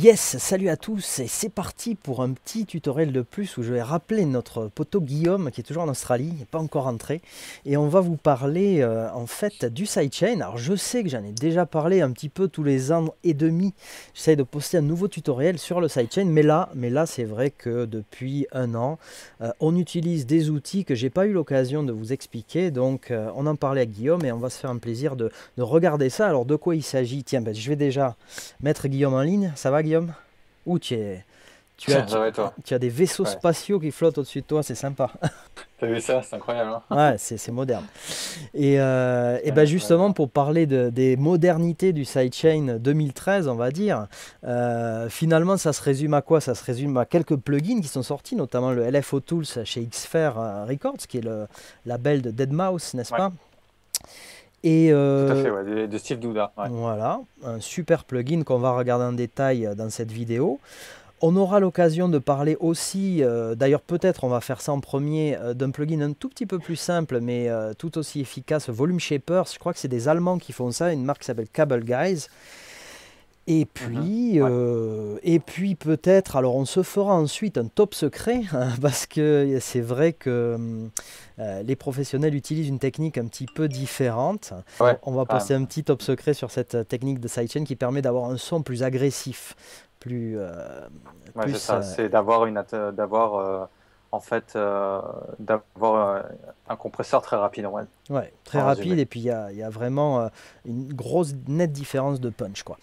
Yes, salut à tous et c'est parti pour un petit tutoriel de plus où je vais rappeler notre poteau Guillaume qui est toujours en Australie, il n'est pas encore rentré et on va vous parler en fait du sidechain. Alors je sais que j'en ai déjà parlé un petit peu tous les ans et demi, j'essaie de poster un nouveau tutoriel sur le sidechain mais là c'est vrai que depuis un an on utilise des outils que j'ai pas eu l'occasion de vous expliquer, donc on en parlait à Guillaume et on va se faire un plaisir de regarder ça. Alors de quoi il s'agit? Tiens, ben, je vais déjà mettre Guillaume en ligne. Ça va Guillaume? Ouh, tu as, Ça tu, va et toi? tu as des vaisseaux Ouais. spatiaux qui flottent au-dessus de toi, c'est sympa. T'as vu ça? C'est incroyable, hein? Ouais, c'est moderne. Et ben Ouais, ouais, justement, ouais. pour parler des modernités du sidechain 2013, on va dire, finalement, ça se résume à quoi? Ça se résume à quelques plugins qui sont sortis, notamment le LFO Tools chez Xfer Records, qui est le label de deadmau5, n'est-ce Ouais, pas? Et tout à fait, ouais, de Steve Douda. Ouais. voilà, un super plugin qu'on va regarder en détail dans cette vidéo. On aura l'occasion de parler aussi, d'ailleurs peut-être on va faire ça en premier, d'un plugin un tout petit peu plus simple mais tout aussi efficace, Volume Shapers. Je crois que c'est des Allemands qui font ça, une marque qui s'appelle Cable Guys. Ouais. Et puis peut-être, alors on se fera ensuite un top secret, hein, parce que c'est vrai que les professionnels utilisent une technique un petit peu différente. Ouais. On va poster Ah, un petit top secret sur cette technique de sidechain qui permet d'avoir un son plus agressif, plus, ouais, c'est plus ça. C'est d'avoir d'avoir en fait d'avoir un compresseur très rapide, ouais, ouais, très en rapide. résumé. Et puis il y a vraiment une grosse, nette différence de punch, quoi.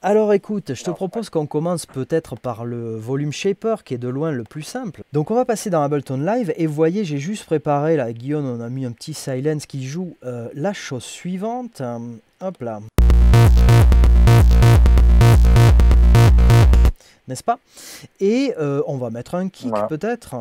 Alors écoute, je te Alors, ouais. propose qu'on commence peut-être par le volume shaper qui est de loin le plus simple. Donc on va passer dans Ableton Live et vous voyez, j'ai juste préparé, là Guillaume on a mis un petit silence qui joue la chose suivante. Hop là. N'est-ce pas? Et on va mettre un kick Voilà. peut-être.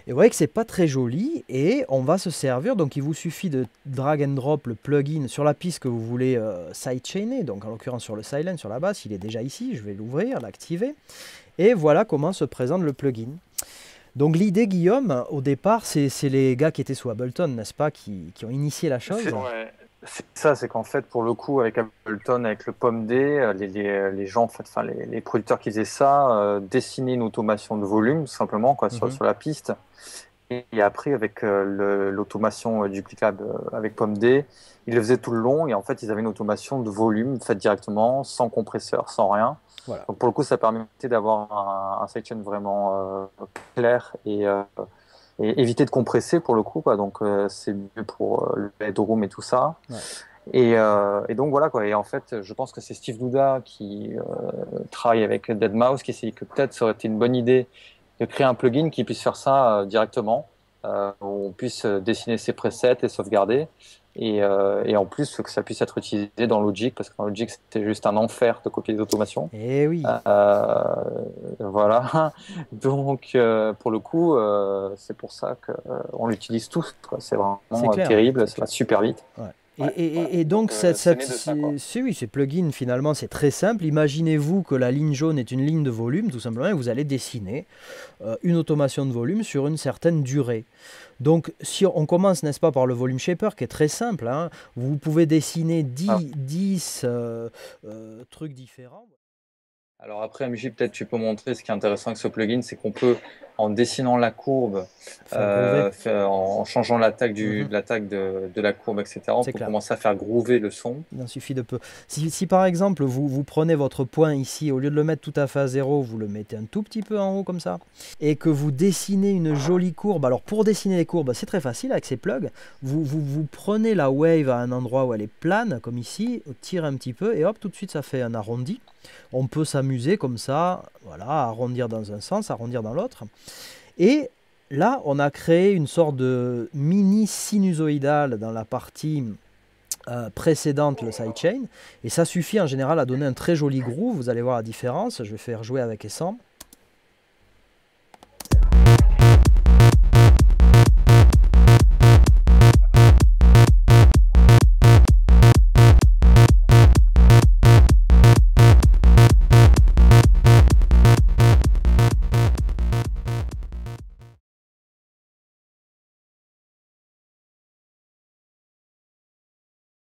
Et vous voyez que c'est pas très joli et on va se servir, donc il vous suffit de drag and drop le plugin sur la piste que vous voulez sidechainer, donc en l'occurrence sur le silent, sur la basse, il est déjà ici, je vais l'ouvrir, l'activer, et voilà comment se présente le plugin. Donc l'idée Guillaume, au départ, c'est les gars qui étaient sous Ableton, n'est-ce pas, qui ont initié la chose. Ouais. C'est ça, c'est qu'en fait, pour le coup, avec Ableton, avec le POM-D, les gens, en fait, enfin, les producteurs qui faisaient ça, dessinaient une automation de volume, tout simplement, quoi, Mhm. sur la piste. Et après, avec l'automation duplicable avec POM-D, ils le faisaient tout le long. Et en fait, ils avaient une automation de volume faite directement, sans compresseur, sans rien. Voilà. Donc, pour le coup, ça permettait d'avoir un sidechain vraiment clair et éviter de compresser pour le coup, quoi. Donc, c'est mieux pour le headroom et tout ça. Ouais. Et donc, voilà, quoi. Et en fait, je pense que c'est Steve Douda qui travaille avec deadmau5 qui s'est dit que peut-être ça aurait été une bonne idée de créer un plugin qui puisse faire ça directement, où on puisse dessiner ses presets et sauvegarder. Et en plus, que ça puisse être utilisé dans Logic, parce que dans Logic, c'était juste un enfer de copier des automations. Et oui, Euh, voilà. Donc, pour le coup, c'est pour ça qu'on l'utilise tous, quoi. C'est c'est vraiment clair, terrible, c'est ça va clair. super vite. Ouais. Ouais, voilà. Et donc, Donc, c'est né de ça, quoi. oui, ces plugins, finalement, c'est très simple. Imaginez-vous que la ligne jaune est une ligne de volume, tout simplement, et vous allez dessiner une automation de volume sur une certaine durée. Donc, si on commence, n'est-ce pas, par le volume shaper, qui est très simple, hein, vous pouvez dessiner Ah. 10 trucs différents. Alors après, MJ, peut-être tu peux montrer ce qui est intéressant avec ce plugin, c'est qu'on peut, en dessinant la courbe, Faire groover. en changeant Mhm, l'attaque de la courbe, etc., on c'est peut clair. commencer à faire groover le son. Il en suffit de peu. Si par exemple vous prenez votre point ici, au lieu de le mettre tout à fait à zéro, vous le mettez un tout petit peu en haut comme ça, et que vous dessinez une jolie courbe. Alors pour dessiner les courbes, c'est très facile avec ces plugs. Vous prenez la wave à un endroit où elle est plane, comme ici, on tire un petit peu, et hop, tout de suite ça fait un arrondi. On peut s'amuser comme ça, voilà, arrondir dans un sens, arrondir dans l'autre. Et là, on a créé une sorte de mini sinusoïdale dans la partie précédente, le sidechain, et ça suffit en général à donner un très joli groove. Vous allez voir la différence, je vais faire jouer avec et sans.